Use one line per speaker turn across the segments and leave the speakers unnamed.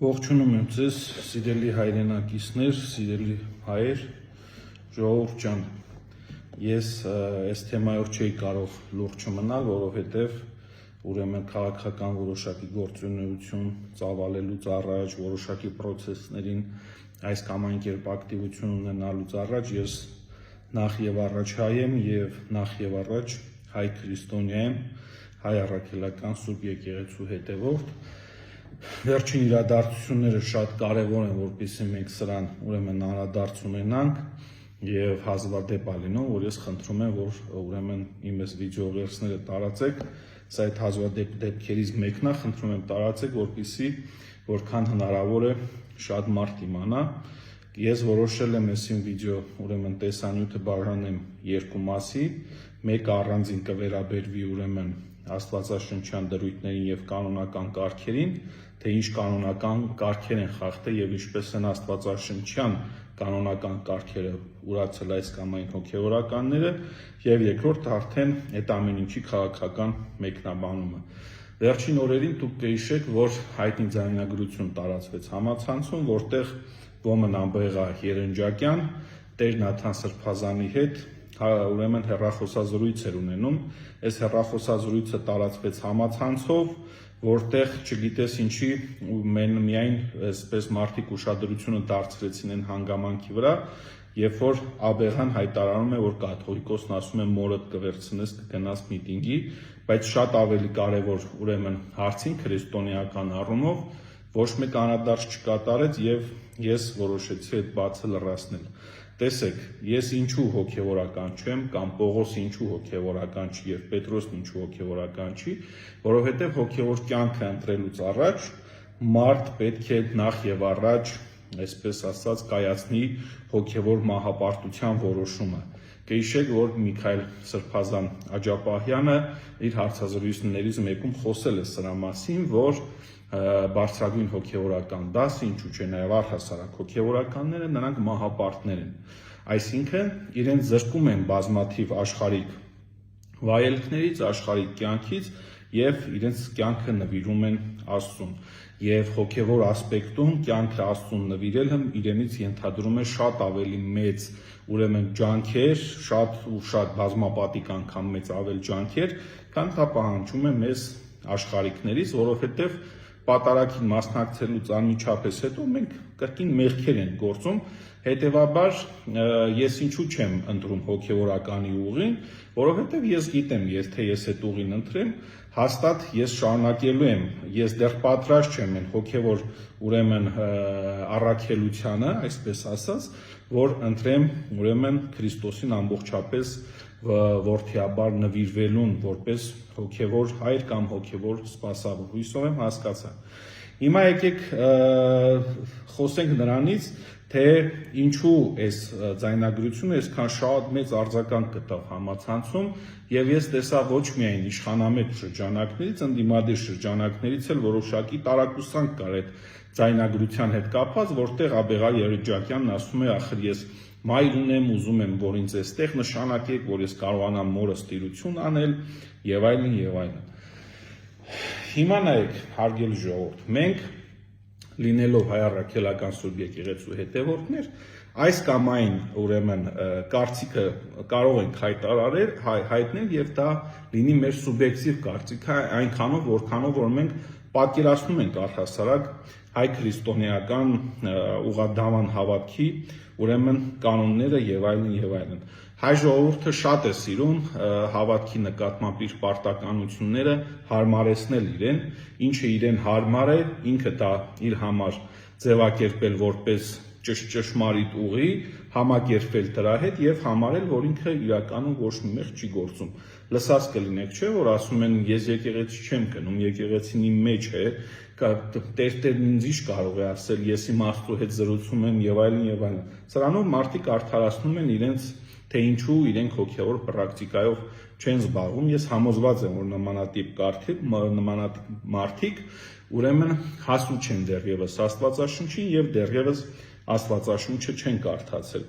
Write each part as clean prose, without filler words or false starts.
Ողջունում եմ ձեզ, սիրելի հայրենակիցներ, սիրելի հայեր, ժողովուրդ ջան, ես այս թեմայով չէի կարող լուրջ չմնալ, որովհետև ուրեմն քաղաքական որոշակի գործունեություն ծավալելուց առաջ, որոշակի պրոցեսներին այս կամ այն կերպ ակտիվություն ունենալուց առաջ ես նախ եւ առաջ հայ եմ եւ նախ եւ առաջ հայ քրիստոնյա եմ, հայ առաքելական Սուրբ եկեղեցու հետևորդ։ Վերջին իրադարձությունները շատ կարևոր են, որպեսզի մենք սրան ուրեմն անդրադարձ ունենանք եւ հազվադեպ լինում, որ ես խնդրում եմ, որ ուրեմն իմ այս վիդեովերսները տարածեք, սա այդ հազվադեպ դեպքերից մեկն է, խնդրում եմ տարածեք, որպեսզի որքան հնարավոր է շատ մարդ իմանա։ Ես որոշել եմ այս վիդեո ուրեմն տեսանյութը բաժանեմ երկու մասի, մեկը առանձին կվերաբերվի ուրեմն աստվածաշնչյան դրույթներին եւ կանոնական կարգերին, թե ինչ կանոնական կարգեր են խախտել եւ ինչպես են աստվածաշնչյան կանոնական կարգերը ուրացել այս կամ այն հոգեվորականները, եւ երկրորդ արդեն այդ ամեն ինչի քաղաքական մեկնաբանումը։ Վերջին օրերին դուք կհիշեք, որ հայտնի ձայնագրություն տարածվեց համացանցում, որտեղ Ոմն Ամբեղա Երնջակյան Տեր Նաթան Սրբազանի հետ ուրեմն հեռախոսազրույց էր ունենում, այս հեռախոսազրույցը տարածվեց համացանցով, որտեղ չգիտես ինչի միայն այսպես մարդիկ ուշադրությունը դարձրեցին այն հանգամանքի վրա, երբ որ Աբեղան հայտարարում է, որ կաթողիկոսն ասում է մորդ կվերցնես կգնաս միտինգի, բայց շատ ավելի կարևոր ուրեմն հարցին քրիստոնեական առումով ոչ մեկ անդրադարձ չկատարեց եւ ես որոշեցի այդ բացը լրացնել։ Տեսեք, ես ինչու հոգևորական չեմ, կամ Պողոս ինչու հոգևորական չի եւ Պետրոսն ինչու հոգևորական չի, որովհետեւ հոգևոր կյանքը ընտրելուց առաջ մարդ պետք է նախ եւ առաջ, այսպես ասած, կայացնի հոգևոր մահապարտության որոշումը։ Կհիշեք, որ Միքայել Սրբազան Աջապահյանը իր հարցազրույցներից մեկում խոսել է սրա մասին, որ բարձրագույն հոգևորական դասը, ինչու՞ չէ, նաև առհասարակ հոգևորականները նրանք մահապարտներ են։ Այսինքն իրենց զրկում են բազմաթիվ աշխարհիկ վայելքներից, աշխարհիկ կյանքից եւ իրենց կյանքը նվիրում են Աստծուն։ Եվ հոգևոր ասպեկտում կյանքը Աստծուն նվիրելը իրենից ենթադրում է շատ ավելի մեծ ուրեմն ջանքեր, շատ բազմապատիկ անգամ մեծ ավել ջանքեր, քան դա պահանջում է մեզ աշխարհիկներից, որովհետեւ պատարագին մասնակցելուց անմիջապես հետո մենք կրկին մեղքեր ենք գործում, հետևաբար ես ինչու չեմ ընտրում հոգևորականի ուղին, որովհետև ես գիտեմ, թե ես այդ ուղին ընտրեմ, հաստատ ես շարունակելու եմ, ես դեռ պատրաստ չեմ այն հոգևոր ուրեմն առաքելությանը, այսպես ասած, որ ընտրեմ ուրեմն Քրիստոսին ամբողջապես որդիաբար նվիրվելուն որպես հոգևոր հայր կամ հոգևոր սպասավոր, հույսով եմ հասկացա։ Հիմա եկեք խոսենք նրանից, թե ինչու այս ձայնագրությունը այսքան շատ մեծ արձագանք գտավ համացանցում եւ ես տեսա ոչ միայն իշխանամետ շրջանակներից, ընդդիմադիր շրջանակներից էլ որոշակի տարակուսանք կար այդ ձայնագրության հետ կապված, որտեղ Աբեղա Երնջակյանն ասում է, ախր ես մայր ունեմ, ուզում եմ, որ ինձ այստեղ նշանակեք, որ ես կարողանամ մորս տիրություն անել եւ այլն եւ այլն։ Հիմա նայեք, հարգելի ժողովուրդ, մենք լինելով հայ առաքելական Սուրբ եկեղեցու հետևորդներ, այս կամ այն ուրեմն կարծիքը կարող ենք հայտնել եւ դա լինի մեր սուբյեկտիվ կարծիքը այնքանով, որքանով որ մենք պատկերացնում ենք առհասարակ հայ քրիստոնեական ուղղադավան հավատքի ուրեմն կանոնները եւ այլն եւ այլն։ Հայ ժողովուրդը շատ է սիրում հավատքի նկատմամբ իր պարտականությունները հարմարեցնել իրեն, ինչը իրեն հարմար է, ինքը դա իր համար ձևակերպել որպես ճշմարիտ ուղի, համակերպվել դրա հետ եւ համարել, որ ինքը իրականում ոչ մի մեղ չի գործում։ Լսած կլինեք, չէ՞, որ ասում են ես եկեղեցի չեմ գնում, եկեղեցին իմ մեջ է, Տերն ինձ ինչ կարող է ասել, ես իմ Աստծո հետ զրուցում եմ եւ այլն եւ այլն։ Սրանով մարդիկ արդարացնում են իրենց, թե ինչու իրենք հոգեոր պրակտիկայով չեն զբաղվում։ Ես համոզված եմ, որ նմանատիպ մարդիկ ուրեմն հասու չեն դեռևս Աստվածաշնչին եւ դեռևս Աստվածաշունչը չեն կարդացել։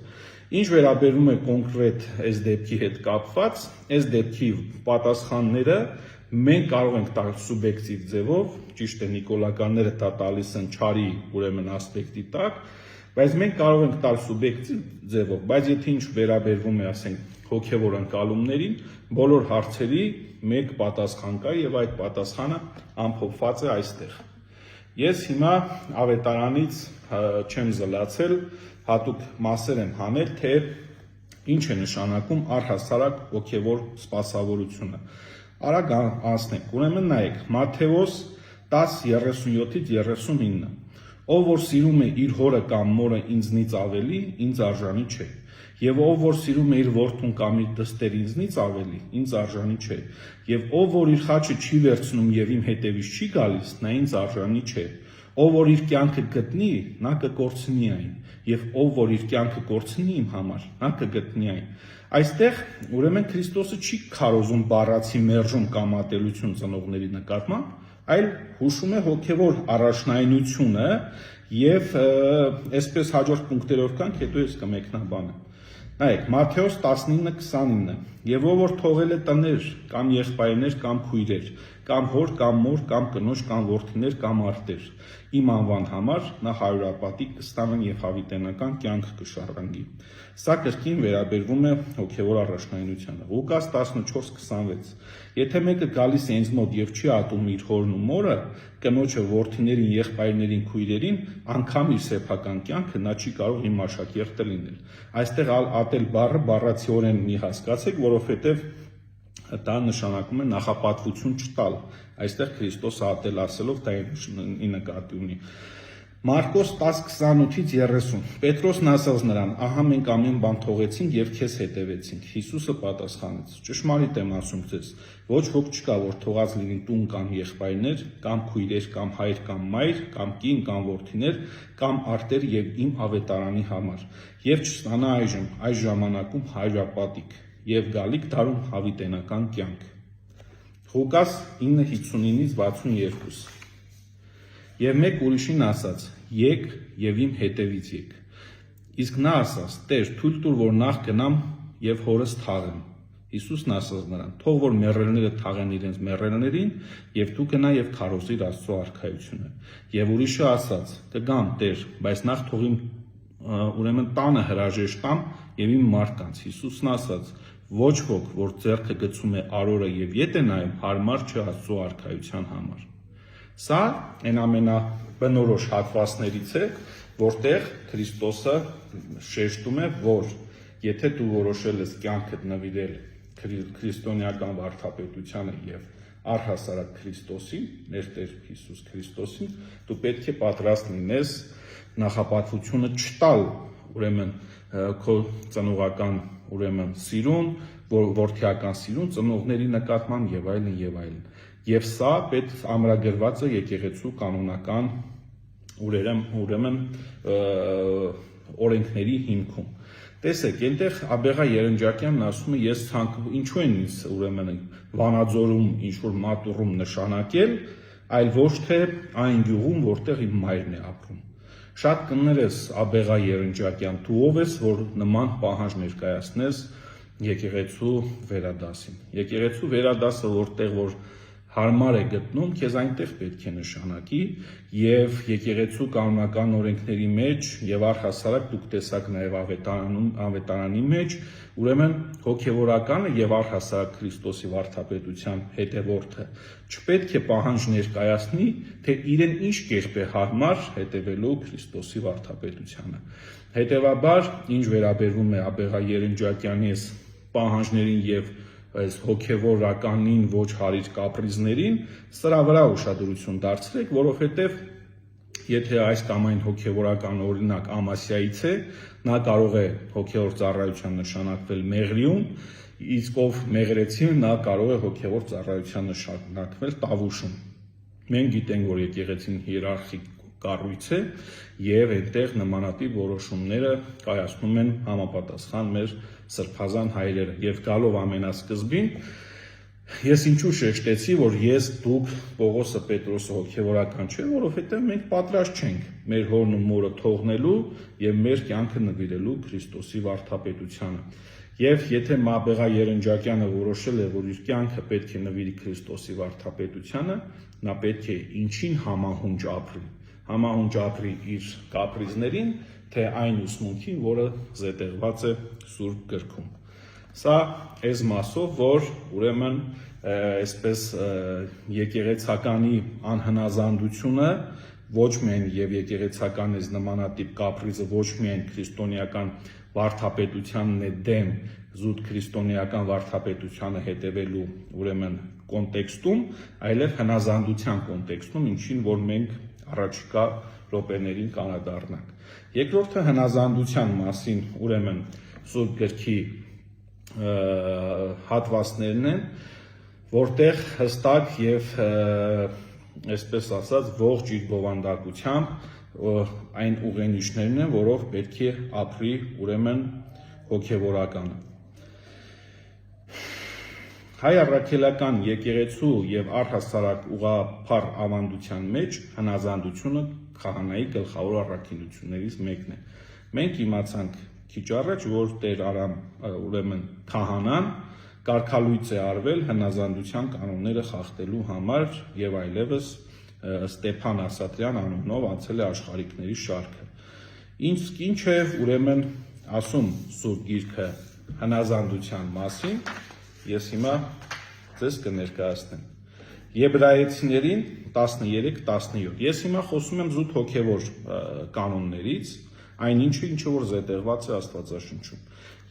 Ինչ վերաբերում է կոնկրետ այս դեպքի հետ կապված, այս դեպքի պատասխանները մենք կարող ենք տալ սուբյեկտիվ ձևով, ճիշտ է նիկոլականները դա տալիս են չարի ուրեմն ասպեկտի տակ, բայց մենք կարող ենք տալ սուբյեկտիվ ձևով, բայց եթե ինչ վերաբերվում է, ասենք, հոգևոր ընկալումներին, բոլոր հարցերի մեկ պատասխան կա եւ այդ պատասխանը ամփոփված է այստեղ։ Ես հիմա ավետարանից չեմ զլացել, հատուկ մասեր եմ հանել, թե ինչ է նշանակում առհասարակ հոգևոր սպասավորությունը։ Արագ անցնենք, ուրեմն նայեք, Մատթեոս 10:37-39, ով որ սիրում է իր հորը կամ մորը ինձնից ավելի, ինձ արժանի չէ, եւ ով որ սիրում է իր որդուն կամ իր դստեր ինձնից ավելի, ինձ արժանի չէ, եւ ով որ իր խաչը չի վերցնում եւ իմ հետևից չի գալիս, նա ինձ արժանի չէ, ով որ իր կյանքը գտնի, նա կկորցնի այն, եւ ով որ իր կյանքը կորցնի իմ համար, նա կգտնի այն։ Այստեղ ուրեմն Քրիստոսը չի քարոզում բառացի մերժում կամ ատելություն ծնողների նկատմամբ, այլ հուշում է հոգևոր առաջնայնությունը եւ այսպես հաջորդ պունկտերով կանք, հետո ես կմեկնաբանեմ։ Նայեք, Մատթեոս 19:29, եւ ով որ թողել է տներ կամ եղբայրներ կամ քույրեր, կամ հոր կամ մոր կամ կնոջ կամ որդիներ կամ արտեր, իմ անվան համար նա 100-պատիկ կստանան եւ հավիտենական կյանք կշարժանգի։ Սա կրկին վերաբերվում է հոգևոր առաջնայնությանը։ Ղուկաս 14:26, եթե մեկը գալիս է ինձ մոտ եւ չի ատում իր հորն ու մորը, կնոջը, որդիներին, եղբայրներին, քույրերին, անգամ իր սեփական կյանքը նա չի կարող իմ աշակերտը լինել։ Այստեղ ատել բառը բառացիորեն մի հասկացեք, որովհետեւ դա նշանակում է նախապատվություն չտալ։ Այստեղ Քրիստոսը ատել ասելով դա ի նկատի ունի։ Մարկոս 10:28-30, Պետրոսն ասաց նրան, ահա մենք ամեն բան թողեցինք եւ քեզ հետևեցինք։ Հիսուսը պատասխանեց. ճշմարիտ եմ ասում ձեզ, ոչ ոք չկա, որ թողած լինի տուն կամ եղբայրներ, կամ քույրեր, կամ հայր կամ մայր, կամ կին կամ որդիներ, կամ արտեր եւ իմ ավետարանի համար, եւ չստանա այժմ այս ժամանակում 100-պատիկ եւ գալիք դարում հավիտենական կյանք։ Ղուկաս 9:59-62, եւ մեկ ուրիշին ասաց. եկ եւ իմ հետևից եկ։ Իսկ նա ասաց. Տեր, թույլ տուր, որ նախ գնամ եւ հորս թաղեմ։ Հիսուսն ասաց նրան. թող որ մեռելները թաղեն իրենց մեռելներին, եւ դու գնա եւ քարոզիր Աստծո արքայությունը։ Եվ ուրիշը ասաց. կգամ, Տեր, բայց նախ թող իմ ուրեմն տանը հրաժեշտ տամ եւ իմ մարդկանց։ Հիսուսն ասաց. ոչ ոք, որ ձեռքը գցում է արորը եւ ետ է նայում, հարմար չէ Աստծո արքայության համար։ Սա այն ամենաբնորոշ հատվածներից է, որտեղ Քրիստոսը շեշտում է, որ եթե դու որոշել ես կյանքդ նվիրել քրիստոնեական վարդապետությանը եւ առհասարակ Քրիստոսին, մեր Տեր Հիսուս Քրիստոսին, դու պետք է պատրաստ լինես նախապատվությունը չտալ, ուրեմն քո ծնողական ուրեմն սիրուն, որդիական սիրուն, ծնողների նկատմամբ եւ այլն եւ այլն։ Եվ սա պետք ամրագրված է եկեղեցու կանոնական ուրեմն օրենքների հիմքում։ Տեսեք, այնտեղ Աբեղա Երնջակյանն ասում է, ես ինչու են ինձ ուրեմն Վանաձորում ինչ-որ մատուռում նշանակել, այլ ոչ թե այն գյուղում, որտեղ իմ մայրն է ապրում։ Շատ կներես Աբեղա Երնջակյան, դու ով ես, որ նման պահանջ ներկայացնես եկեղեցու վերադասին։ Եկեղեցու վերադասը որտեղ որ հարմար է գտնում, քեզ այնտեղ պետք է նշանակի եւ եկեղեցու կանոնական օրենքների մեջ եւ առհասարակ դուք տեսաք նաեւ ավետարանի մեջ, ուրեմն հոգեվորականը եւ առհասարակ Քրիստոսի վարդապետության հետևորդը չպետք է պահանջ ներկայացնի, թե իրեն ինչ կերպ է հարմար հետևելու Քրիստոսի վարդապետությանը։ Հետևաբար, ինչ վերաբերվում է Աբեղա Երնջակյանի այս պահանջներին եւ այս հոգևորականին ոչ հարիր կապրիզներին, սրա վրա ուշադրություն դարձրեք, որովհետև եթե այս կամ այն հոգևորական օրինակ Ամասիայից է, նա կարող է հոգևոր ծառայության նշանակվել Մեղրիում, իսկ ով մեղրեցի, նա կարող է հոգևոր ծառայության նշանակվել Տավուշում։ Մենք գիտենք, որ եկեղեցին հիերարխիկ կառույց է եւ այնտեղ նմանատիպ որոշումները կայացնում են համապատասխան մեր սրբազան հայրերը եւ գալով ամենասկզբին ես ինչու շեշտեցի, որ ես դուք Պողոսը Պետրոսը հոգևորական չէ, որովհետեւ մենք պատրաստ չենք մեր հորն ու մորը թողնելու եւ մեր կյանքը նվիրելու Քրիստոսի վարդապետությանը։ Եվ եթե Մաբեղա Երնջակյանը որոշել է, որ իր կյանքը պետք է նվիրի Քրիստոսի վարդապետությանը, նա պետք է ինչին համահունչ ապրի իր կապրիզներին, թե այն ուսմունքին, որը զետեղված է Սուրբ գրքում։ Սա այս մասով, որ ուրեմն այսպես եկեղեցականի անհնազանդությունը ոչ միայն եւ եկեղեցական այս նմանատիպ կապրիզը ոչ միայն քրիստոնեական վարդապետությանն է դեմ զուտ քրիստոնեական վարդապետությանը հետևելու ուրեմն կոնտեքստում, այլև հնազանդության կոնտեքստում, ինչին որ մենք առաջիկա րոպեներին կանադառնանք։ Երկրորդը հնազանդության մասին ուրեմն Սուրբ գրքի հատվածներն են, որտեղ հստակ եւ այսպես ասած ողջ իր բովանդակությամբ այն ուղենիշներն են, որով պետք է ապրի ուրեմն հոգևորականը։ Հայ առաքելական եկեղեցու եւ առհասարակ ուղղափառ ավանդության մեջ հնազանդությունը քահանայի գլխավոր առաքինություններից մեկն է։ Մենք իմացանք քիչ առաջ, որ Տեր Արամ ուրեմն քահանան կարգալույծ է արվել հնազանդության կանոնները խախտելու համար եւ այլևս Ստեփան Ասատրյան անունով անցել է աշխարհիկների շարքը։ Ինչ է ուրեմն ասում Սուրբ Գիրքը հնազանդության մասին, ես հիմա ձեզ կներկայացնեմ։ Եբրայեցիներին 13-17։ Ես հիմա խոսում եմ զուտ հոգևոր կանոններից, այնինչը, ինչը որ զետեղված է Աստվածաշնչում։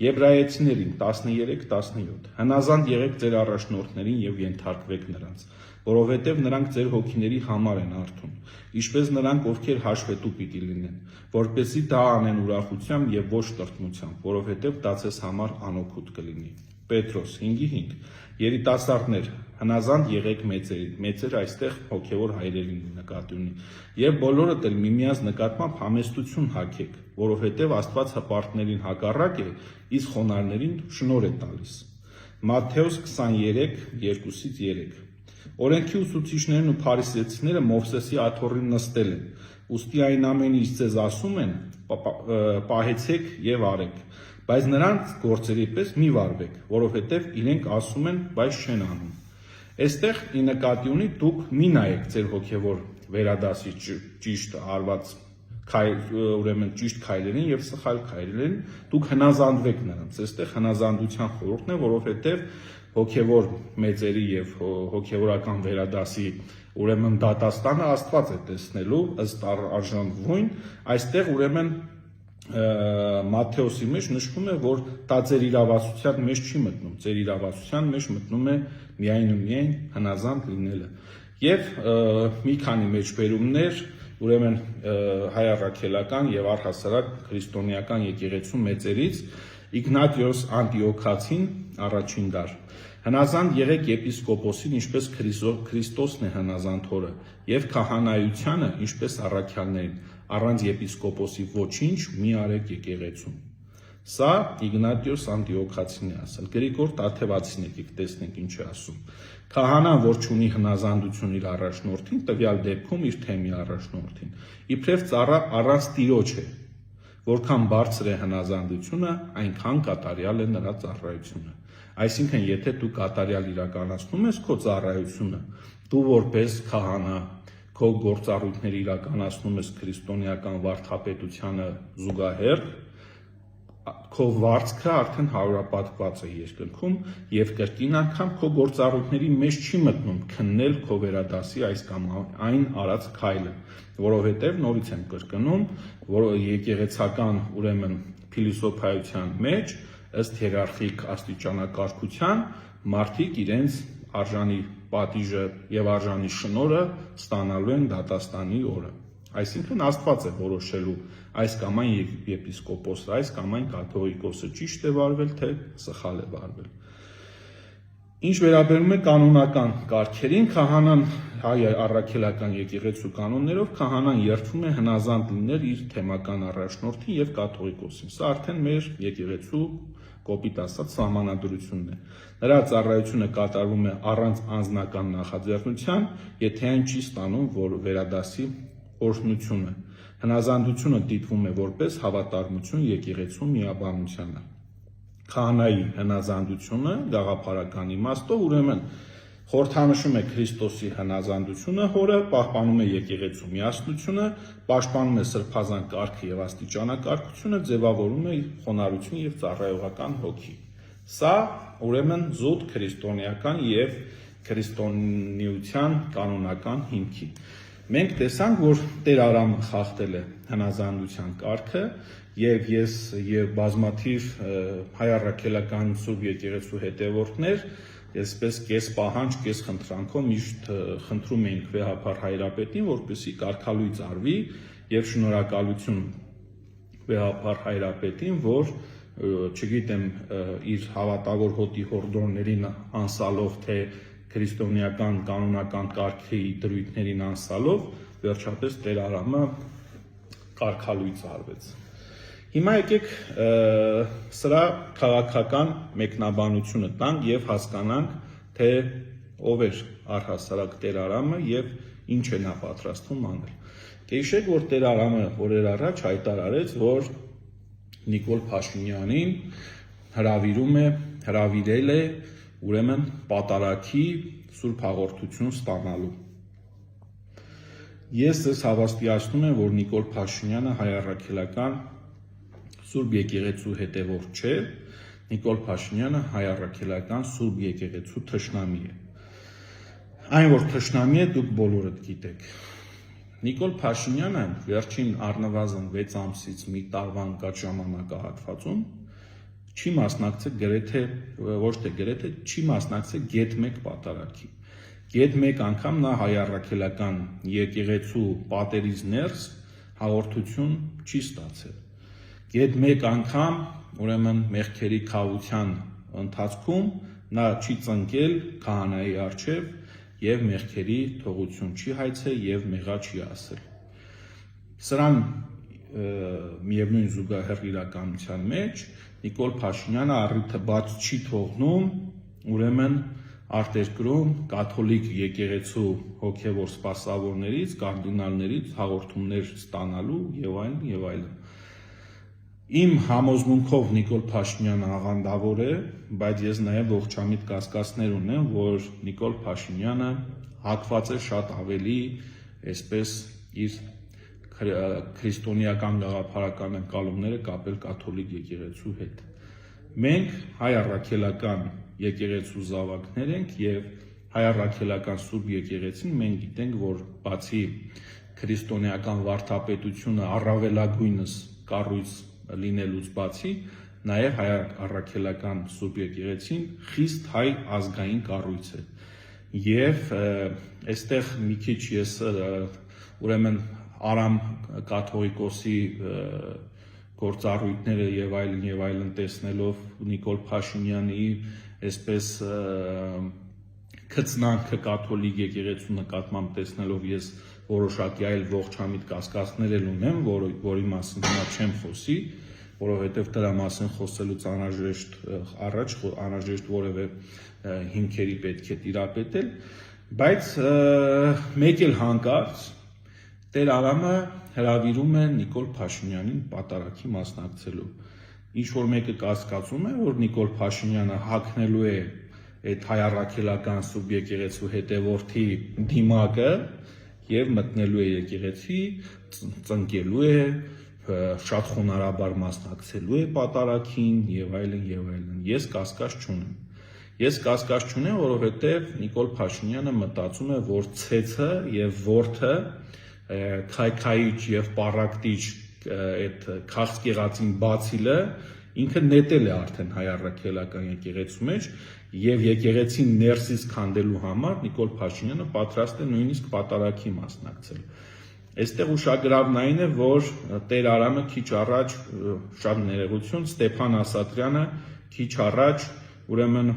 Եբրայեցիներին 13-17 Հնազանդ եղեք ձեր առաջնորդներին եւ ենթարկվեք նրանց, որովհետեւ նրանք ձեր հոգիների համար են արթուն, ինչպես նրանք, ովքեր հաշվետու պիտի լինեն, որպեսզի դա անեն ուրախությամբ եւ ոչ տրտմությամբ, որովհետեւ դա ձեզ համար անօգուտ կլինի։ Պետրոս 5:5 Երիտասարդներ, հնազանդ եղեք մեծեր այստեղ հոգևոր հայրերին նկատի ունի, եւ բոլորդ էլ միմյանց նկատմամբ համեստություն հագեք, որովհետեւ Աստված հպարտներին հակառակ է, իսկ խոնարհներին շնորհ է տալիս։ Մատթեոս 23:2-3 Օրենքի ուսուցիչներն ու փարիսեցիները Մովսեսի աթոռին նստել են, ուստի այն ամեն ինչ ձեզ ասում են, պահեցեք եւ արեք, բայց նրանց գործերի պես մի վարվեք, որովհետեւ իրենք ասում են, բայց չեն անում։ Այստեղ ի նկատի ունի դուք մի նայեք ձեր հոգևոր վերադասի ճիշտ արված ուրեմն ճիշտ քայլերին եւ սխալ քայլերին, դուք հնազանդվեք նրանց։ Այստեղ հնազանդության խորհուրդն է, որովհետեւ հոգևոր մեծերի եւ հոգևորական վերադասի ուրեմն դատաստանը Աստված է տեսնելու ըստ արժանվույն, այստեղ ուրեմն Մատթեոսի մեջ նշվում է, որ դա ձեր իրավասության մեջ չի մտնում, ձեր իրավասության մեջ մտնում է միայն ու միայն հնազանդ լինելը։ Եվ մի քանի մեջբերումներ ուրեմն հայ առաքելական եւ առհասարակ քրիստոնեական եկեղեցու մեծերից Իգնատիոս Անտիոքացին առաջին դար Հնազանդ եղեք եպիսկոպոսին, ինչպես Քրիստոսն է հնազանդ հորը, եւ քահանայությանը, ինչպես առաքյալներին, առանց եպիսկոպոսի ոչինչ մի արեք եկեղեցում։ Սա Իգնատիոս Անտիոքացին է ասել։ Գրիգոր Տաթևացին եկեք տեսնենք ինչ է ասում։ Քահանան, որ չունի հնազանդություն իր առաջնորդին, տվյալ դեպքում իր թեմի առաջնորդին, իբրև ծառա առանց տիրոջ է, որքան բարձր է հնազանդությունը, այնքան կատարյալ է նրա ծառայությունը։ Այսինքն, եթե դու կատարյալ իրականացնում ես քո ծառայությունը, դու որպես քահանա քո գործառույթները իրականացնում ես քրիստոնեական վարդապետությանը զուգահեռ, քո վարձքը արդեն հարուրապատկված է երկնքում եւ կրկին անգամ քո գործառույթների մեջ չի մտնում քննել քո վերադասի այս կամ այն արած քայլը, որովհետեւ նորից եմ կրկնում, որ եկեղեցական ուրեմն փիլիսոփայության մեջ ըստ հիերարխիկ աստիճանակարգության մարդիկ իրենց արժանի պատիժը եւ արժանի շնորհը ստանալու են դատաստանի օրը։ Այսինքն Աստված է որոշելու այս կամ այն եպիսկոպոսը, այս կամ այն կաթողիկոսը ճիշտ է վարվել, թե սխալ է վարվել։ Ինչ վերաբերում է կանոնական կարգերին, քահանան հայ առաքելական եկեղեցու կանոններով քահանան երդվում է հնազանդ լինել իր թեմական առաջնորդին եւ կաթողիկոսին։ Սա արդեն մեր եկեղեցու կոպիտ ասած սահմանադրությունն է։ Նրա ծառայությունը կատարվում է առանց անձնական նախաձեռնության, եթե այն չի ստանում որ վերադասի օրհնությունը։ Հնազանդությունը դիտվում է որպես հավատարմություն եկեղեցու միաբանությանը։ քահանայի հնազանդությունը գաղափարական իմաստով, ուրեմն խորհրդանշում է Քրիստոսի հնազանդությունը հորը, պահպանում է եկեղեցու միասնությունը, պաշտպանում է սրբազան կարգը եւ աստիճանակարգությունը, ձևավորում է խոնարհություն եւ ծառայողական հոգի։ Սա ուրեմն զուտ քրիստոնեական եւ քրիստոնեության կանոնական հիմքի։ Մենք տեսանք, որ Տեր Արամը խախտել է հնազանդության կարգը եւ ես եւ բազմաթիվ հայ առաքելական Սուրբ եկեղեցու հետևորդներ այսպես կես պահանջ, կես խնդրանքով միշտ խնդրում էինք վեհափառ հայրապետին, որպեսզի կարգալույծ արվի եւ շնորհակալություն վեհափառ հայրապետին, որ չգիտեմ իր հավատավոր հոտի հորդորներին անսալով, թե քրիստոնեական կանոնական կարգի դրույթներին անսալով, վերջապես Տեր Արամը կարգալույծ արվեց։ Հիմա եկեք սրա քաղաքական մեկնաբանությունը տանք եւ հասկանանք, թե ով էր առհասարակ Տեր Արամը եւ ինչ է նա պատրաստվում անել։ Գիշեք, որ Տեր Արամը օրեր առաջ հայտարարեց, որ Նիկոլ Փաշինյանին հրավիրել է ուրեմն պատարագի Սուրբ հաղորդություն ստանալու։ Ես ձեզ հավաստիացնում եմ, որ Նիկոլ Փաշինյանը հայ առաքելական Սուրբ եկեղեցու հետևորդ չէ, Նիկոլ Փաշինյանը հայ առաքելական Սուրբ եկեղեցու թշնամի է։ Այն, որ թշնամի է, դուք բոլորդ գիտեք։ Նիկոլ Փաշինյանը վերջին առնվազն 6 ամսից մի տարվա ընկած ժամանակահատվածում չի մասնակցել գրեթե, ոչ թե գրեթե, չի մասնակցել գեթ 1 պատարագի։ Գեթ 1 անգամ նա հայ առաքելական եկեղեցու պատերից ներս հաղորդություն չի ստացել։ Գեթ 1 անգամ, ուրեմն մեղքերի քավության ընթացքում նա չի ծնկել քահանայի առջև եւ մեղքերի թողություն չի հայցել եւ մեղա չի ասել։ Սրան միևնույն զուգահեռ իրականության մեջ Նիկոլ Փաշինյանը առիթը բաց չի թողնում, ուրեմն արտերկրում կաթոլիկ եկեղեցու հոգևոր սպասավորներից, կարդինալներից հաղորդումներ ստանալու եւ այլն եւ այլն։ Իմ համոզմունքով Նիկոլ Փաշինյանը աղանդավոր է, բայց ես նաև ողջամիտ կասկածներ ունեմ, որ Նիկոլ Փաշինյանը հակված է շատ ավելի, այսպես իր քրիստոնեական գաղափարական ընկալումները կապել կաթոլիկ եկեղեցու հետ։ Մենք հայ առաքելական եկեղեցու զավակներ ենք եւ հայ առաքելական Սուրբ եկեղեցին մենք գիտենք, որ բացի քրիստոնեական վարդապետությունը առավելագույնս կառույց լինելուց բացի, նաև հայ առաքելական Սուրբ եկեղեցին խիստ հայ ազգային կառույց է։ Եվ այստեղ մի քիչ ես ուրեմն Արամ կաթողիկոսի գործառույթները եւ այլն տեսնելով Նիկոլ Փաշինյանի այսպես քծնանքը կաթոլիկ եկեղեցու նկատմամբ տեսնելով ես որոշակի այլ ողջամիտ կասկածներ ունեմ, որի մասին հիմա չեմ խոսի, որովհետև դրա մասին խոսելուց անհրաժեշտ որևէ հիմքերի պետք է տիրապետել, բայց մեկ էլ հանկարծ Տեր Արամը հրավիրում է Նիկոլ Փաշինյանին պատարագի մասնակցելու։ Ինչ որ մեկը կասկածում է, որ Նիկոլ Փաշինյանը հագնելու է այդ հայ առաքելական Սուրբ եկեղեցու հետևորդի դիմակը եւ մտնելու է եկեղեցի, ծնկելու է, շատ խոնարհաբար մասնակցելու է պատարագին եւ այլն եւ այլն։ Ես կասկած չունեմ։ Ես կասկած չունեմ, որովհետեւ Նիկոլ Փաշինյանը մտածում է, որ ցեցը եւ ворթը քայքայիչ եւ պարակտիչ այդ քաղցկեղածին բացիլը ինքը նետել է արդեն հայ առաքելական եկեղեցու մեջ եւ եկեղեցին ներսից քանդելու համար Նիկոլ Փաշինյանը պատրաստ է նույնիսկ պատարագի մասնակցել։ Այստեղ ուշագրավն այն է, որ Տեր Արամը քիչ առաջ շատ ներողություն Ստեփան Ասատրյանը քիչ առաջ ուրեմն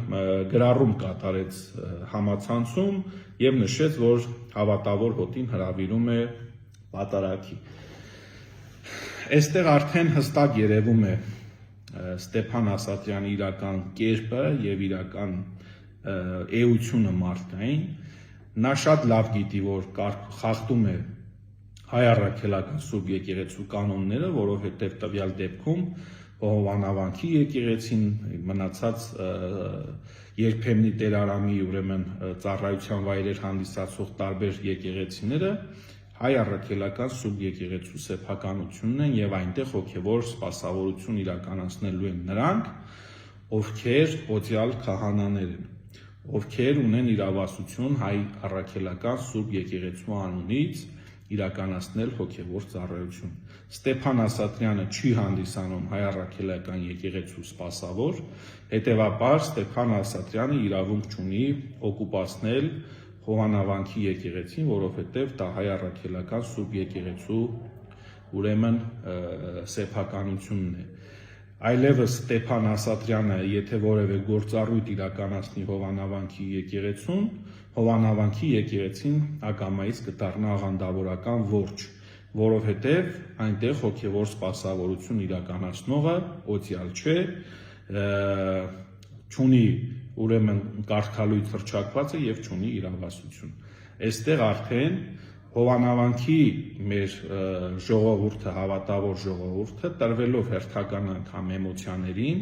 գրառում կատարեց համացանցում եւ նշեց, որ հավատավոր հոտին հրավիրում է պատարագի։ Այստեղ արդեն հստակ երևում է Ստեփան Ասատրյանի իրական կերպը եւ իրական էությունը մարդկային։ Նա շատ լավ գիտի, որ խախտում է հայ առաքելական Սուրբ եկեղեցու կանոնները, որովհետև տվյալ դեպքում Հովանավանքի եկեղեցին, մնացած երբեմնի Տեր Արամի ուրեմն ծառայության վայրեր հանդիսացող տարբեր եկեղեցիները հայ առաքելական Սուրբ եկեղեցու սեփականությունն են եւ այնտեղ հոգեվոր սպասավորություն իրականացնելու են նրանք, ովքեր օծյալ քահանաներ են, ովքեր ունեն իրավասություն հայ առաքելական Սուրբ եկեղեցու անունից իրականացնել հոգևոր ծառայություն։ Ստեփան Ասատրյանը չի հանդիսանում հայ առաքելական եկեղեցու սպասավոր, հետևաբար Ստեփան Ասատրյանը իրավունք չունի օկուպացնել Հովանավանքի եկեղեցին, որովհետև դա հայ առաքելական Սուրբ եկեղեցու ուրեմն սեփականությունն է։ Այլևս Ստեփան Ասատրյանը, եթե որևէ գործառույթ իրականացնի Հովանավանքի եկեղեցուն, Հովանավանքի եկեղեցին ակամայից կդառնա աղանդավորական որջը, որովհետև այնտեղ հոգևոր սպասավորություն իրականացնողը օծյալ չէ, չունի ուրեմն կարգալույթ հռչակված է եւ չունի իրավասություն։ Այստեղ արդեն Հովանավանքի մեր ժողովուրդը, հավատավոր ժողովուրդը, տրվելով հերթական անգամ էմոցիաներին,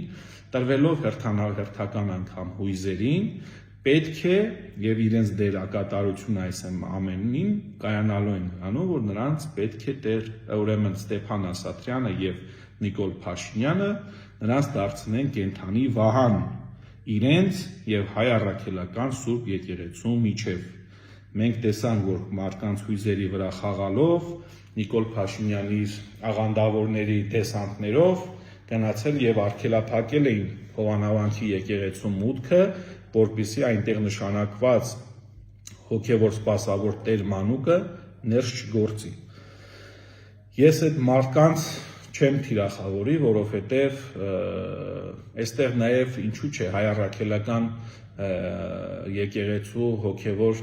տրվելով հերթական անգամ հույզերին, պետք է եւ իրենց դերակատարությունը այս ամենին կայանալու են նրանով, որ նրանց պետք է ուրեմն Ստեփան Ասատրյանը եւ Նիկոլ Փաշինյանը նրանց դարձնեն կենթանի վահան իրենց եւ հայ առաքելական Սուրբ եկեղեցու միջև։ Մենք տեսանք, որ մարդկանց հույզերի վրա խաղալով Նիկոլ Փաշինյանի աղանդավորների դեսանտներով գնացել եւ արգելափակել էին Հովանավանքի եկեղեցու մուտքը, որպեսզի այնտեղ նշանակված հոգևոր սպասավոր Տեր Մանուկը ներս չգործի։ Ես այդ մարդկանց չեմ թիրախավորի, որովհետև այստեղ նաև ինչու՞ չէ հայ առաքելական եկեղեցու հոգևոր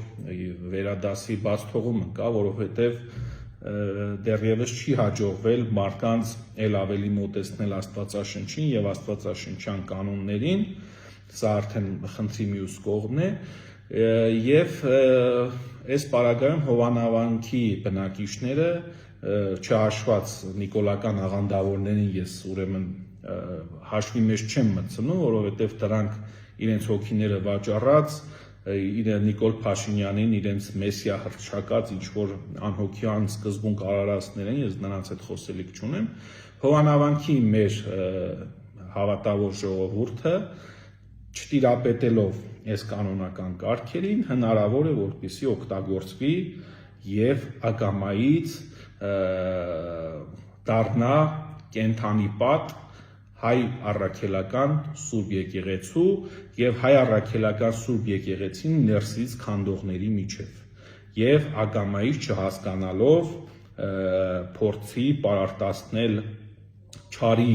վերադասի բաց թողումը կա, որովհետև դեռևս չի հաջողվել մարդկանց ել ավելի մոտեցնել Աստվածաշնչին եւ Աստվածաշնչյան կանոններին, սա արդեն խնդրի մյուս կողմն է, եւ այս պարագայում Հովանավանքի բնակիչները չհաշված նիկոլական աղանդավորներին ես ուրեմն հաշվի մեջ չեմ մտցնում, որովհետև դրանք իրենց հոգիները վաճառած, Նիկոլ Փաշինյանին իրենց մեսիա հռչակած ինչ-որ անհոգյան սկզբունք արարածներ են, ես նրանց հետ խոսելիք չունեմ, Հովանավանքի մեր հավատավոր ժողովուրդը չտիրապետելով այս կանոնական կարգերին, հնարավոր է, որպեսզի օգտագործվի եւ ակամայից դառնա կենթանի պատ հայ առաքելական Սուրբ եկեղեցու եւ հայ առաքելական Սուրբ եկեղեցին ներսից քանդողների միջև եւ ակամայից չհասկանալով փորձի պարարտացնել չարի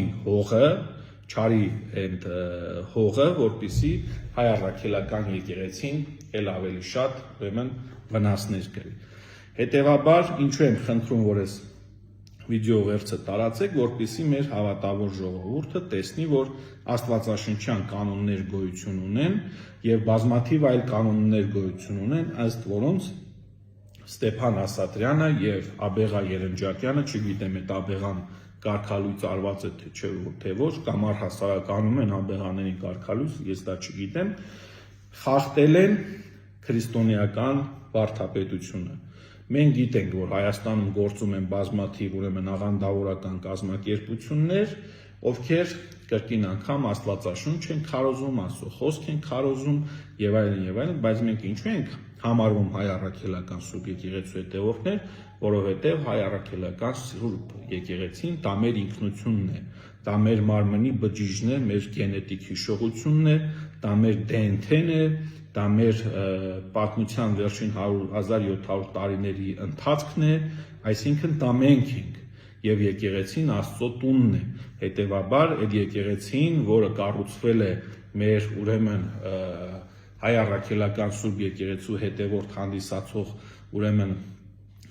հողը, որպեսզի հայ առաքելական եկեղեցին ել ավելի շատ ուրեմն վնասներ կրի։ Հետևաբար ինչու եմ խնդրում, որ այս վիդեո վերցը տարածեք, որպեսզի մեր հավատավոր ժողովուրդը տեսնի, որ աստվածաշնչյան կանոններ գոյություն ունեն եւ բազմաթիվ այլ կանոններ գոյություն ունեն, ըստ որոնց Ստեփան Ասատրյանը եւ Աբեղա Երնջակյանը, չգիտեմ այդ Աբեղան կարգալույց արված է թե ոչ, կամ առհասարականում են աբեղաներին կարգալույց, ես դա չգիտեմ, խախտել են քրիստոնեական վարդապետությունը։ Մենք գիտենք, որ Հայաստանում գործում են բազմաթիվ ուրեմն աղանդավորական կազմակերպություններ, ովքեր կրկին անգամ Աստվածաշունչ են քարոզում, Աստծո խոսք են քարոզում եւ այլն, բայց մենք ինչու ենք համարվում հայ առաքելական Սուրբ եկեղեցու հետևորդներ, որովհետև հայ առաքելական Սուրբ եկեղեցին դա մեր ինքնությունն է, դա մեր մարմնի բջիջն է, մեր գենետիկ հիշողությունն է, դա մեր DNT-ն է, դա մեր պատմության վերջին 1700 տարիների ընթացքն է, այսինքն դա մենք ենք եւ եկեղեցին Աստծո տունն է։ Հետևաբար այդ եկեղեցին, որը կառուցվել է մեր ուրեմն հայ առաքելական Սուրբ եկեղեցու հետևորդ հանդիսացող ուրեմն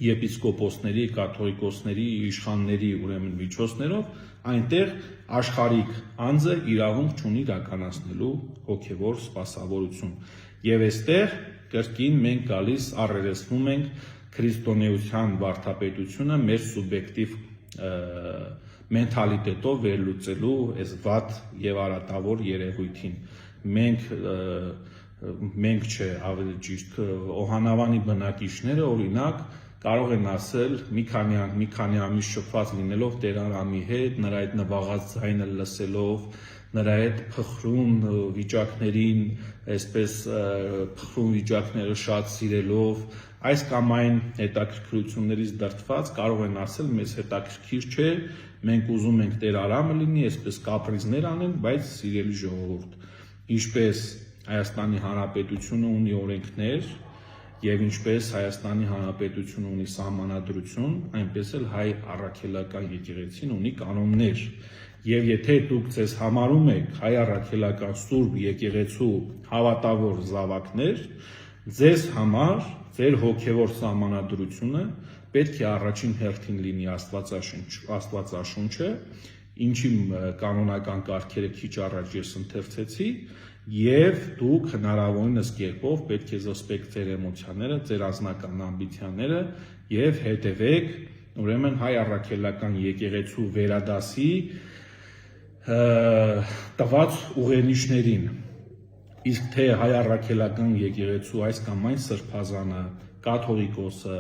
եպիսկոպոսների, կաթողիկոսների, իշխանների ուրեմն միջոցներով, այնտեղ աշխարհիկ անձը իրավունք չունի իրականացնելու հոգևոր սպասավորություն։ Եվ այստեղ կրկին մենք գալիս առերեսվում ենք քրիստոնեության վարդապետությունը մեր սուբյեկտիվ մենթալիտետով վերլուծելու այս վատ եւ արատավոր երևույթին։ Մենք չէ, ավելի ճիշտ Օհանավանի բնակիչները օրինակ կարող են ասել մի քանի ամիս շփված լինելով Տեր Արամի հետ, նրա այդ նվաղած ձայնը լսելով, նրա այդ փխրուն վիճակներին, այսպես փխրուն վիճակները շատ սիրելով, այս կամ այն հետաքրքրություններից դրդված կարող են ասել մեզ հետաքրքիր չէ, մենք ուզում ենք Տեր Արամը լինի, այսպես կապրիզներ անեն, բայց սիրելի ժողովուրդ, ինչպես Հայաստանի Հանրապետությունը ունի օրենքներ եւ ինչպես Հայաստանի Հանրապետությունը ունի սահմանադրություն, այնպես էլ Հայ առաքելական եկեղեցին ունի կանոններ։ Եվ եթե դուք ձեզ համարում եք Հայ առաքելական Սուրբ եկեղեցու հավատավոր զավակներ, ձեզ համար ձեր հոգևոր սահմանադրությունը պետք է առաջին հերթին լինի Աստվածաշունչը, ինչի կանոնական կարգերը քիչ առաջ ես ընթերցեցի, եւ դուք հնարավորինս կերպով պետք է զսպեք ձեր էմոցիաները, ձեր անձնական ամբիցիաները եւ հետեւեք ուրեմն Հայ առաքելական եկեղեցու վերադասի տված ուղենիշներին։ Իսկ թե Հայ առաքելական եկեղեցու այս կամ այն սրբազանը, կաթողիկոսը,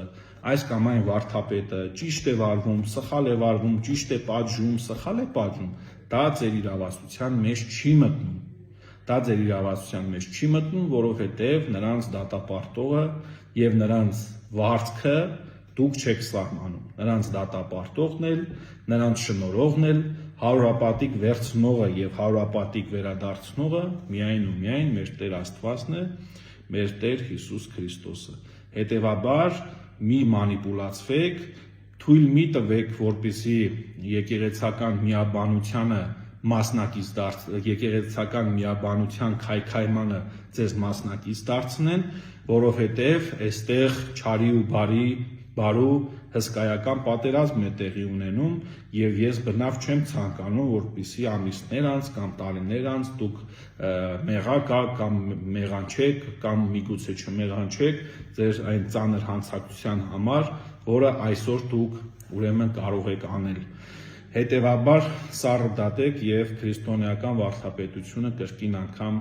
այս կամ այն վարդապետը ճիշտ է վարվում, սխալ է վարվում, ճիշտ է պատժում, սխալ է պատժում, դա ձեր իրավասության մեջ չի մտնում։ Դա ձեր իրավասության մեջ չի մտնում, որովհետև նրանց դատապարտողը եւ նրանց վարձքը դուք չեք սահմանում։ Նրանց դատապարտողն էլ, նրանց շնորհողն էլ, հարուրապատիկ վերցնողը եւ հարուրապատիկ վերադարձնողը միայն ու միայն մեր Տեր Աստվածն է, մեր Տեր Հիսուս Քրիստոսը։ Հետևաբար մի մանիպուլացվեք, թույլ մի տվեք, որպեսզի եկեղեցական միաբանությանը եկեղեցական միաբանության քայքայմանը ձեզ մասնակից դարձնեն, որովհետև այստեղ չարի ու բարու հսկայական պատերազմ է տեղի ունենում եւ ես բնավ չեմ ցանկանում, որպեսզի ամիսներ անց կամ տարիներ անց դուք մեղակ կամ մեղանչեք կամ միգուցե չմեղանչեք ձեր այն ծանր հանցակցության համար, որը այսօր դուք ուրեմն կարող եք անել։ Հետևաբար սառը դատեք եւ քրիստոնեական վարդապետությունը կրկին անգամ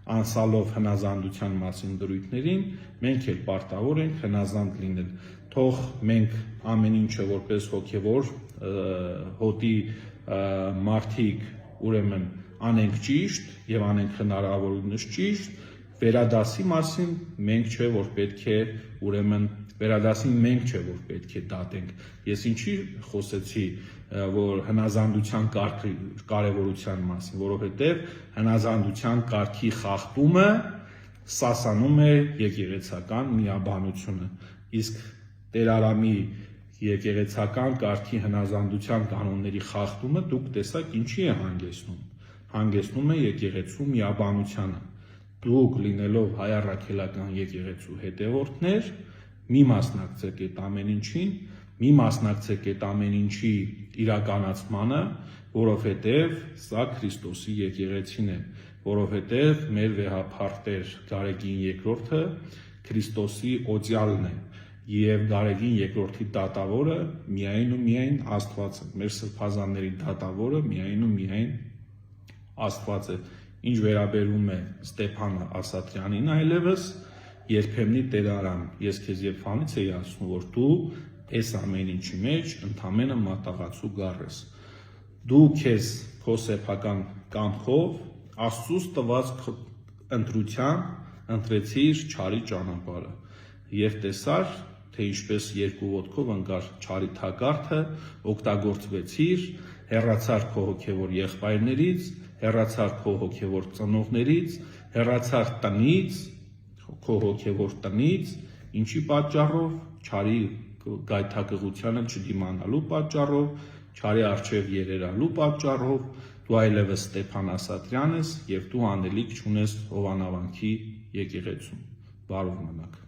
անսալով հնազանդության մասին դրույթներին, մենք էլ պարտավոր ենք հնազանդ լինել։ Թող մենք ամեն ինչը որպես հոգևոր հոտի մարդիկ ուրեմն անենք ճիշտ եւ անենք հնարավորինս ճիշտ, վերադասի մասին մենք չէ որ պետք է ուրեմն վերադասին մենք չէ որ պետք է դատենք։ Ես ինչի խոսեցի որ հնազանդության կարգի կարևորության մասին, որովհետև հնազանդության կարգի խախտումը սասանում է եկեղեցական միաբանությունը։ Իսկ Տեր Արամի եկեղեցական կարգի հնազանդության կանոնների խախտումը դուք տեսաք ինչի է հանգեցնում։ Հանգեցնում է եկեղեցու միաբանությանը։ Դուք լինելով Հայ առաքելական եկեղեցու հետևորդներ, մի մասնակցեք այդ ամեն ինչին, մի մասնակցեք այդ ամեն ինչի իրականացմանը, որովհետև սա Քրիստոսի եկեղեցին է, որովհետև մեր վեհափառ Տեր Գարեգին II Քրիստոսի օծյալն է, եւ Գարեգին II-ի դատավորը միայն ու միայն Աստված է, մեր սրբազանների դատավորը միայն ու միայն Աստված է։ Ինչ վերաբերում է Ստեփան Ասատրյանին այլևս, երբեմնի Տեր Արամ, ես քեզ երբանից էի ասում, որ դու այս ամեն ինչի մեջ ընդամենը մատաղացու գառ ես։ Դու քեզ քո սեփական կամքով Աստծուց տված ընտրության ընտրեցիր չարի ճանապարհը եւ տեսար, թե ինչպես երկու ոտքով ընկար չարի թակարդը, օգտագործվեցիր, հեռացար քո հոգևոր եղբայրներից, հեռացար քո հոգևոր ծնողներից, հեռացար տնից, քո հոգևոր տնից, ինչի պատճառով, չարի գայթակղությանը չդիմանալու պատճառով, չարի առջև երերալու պատճառով, դու այլևս Ստեփան Ասատրյան ես եւ դու անելիք չունես Հովանավանքի եկեղեցում։ Բարով մնաք։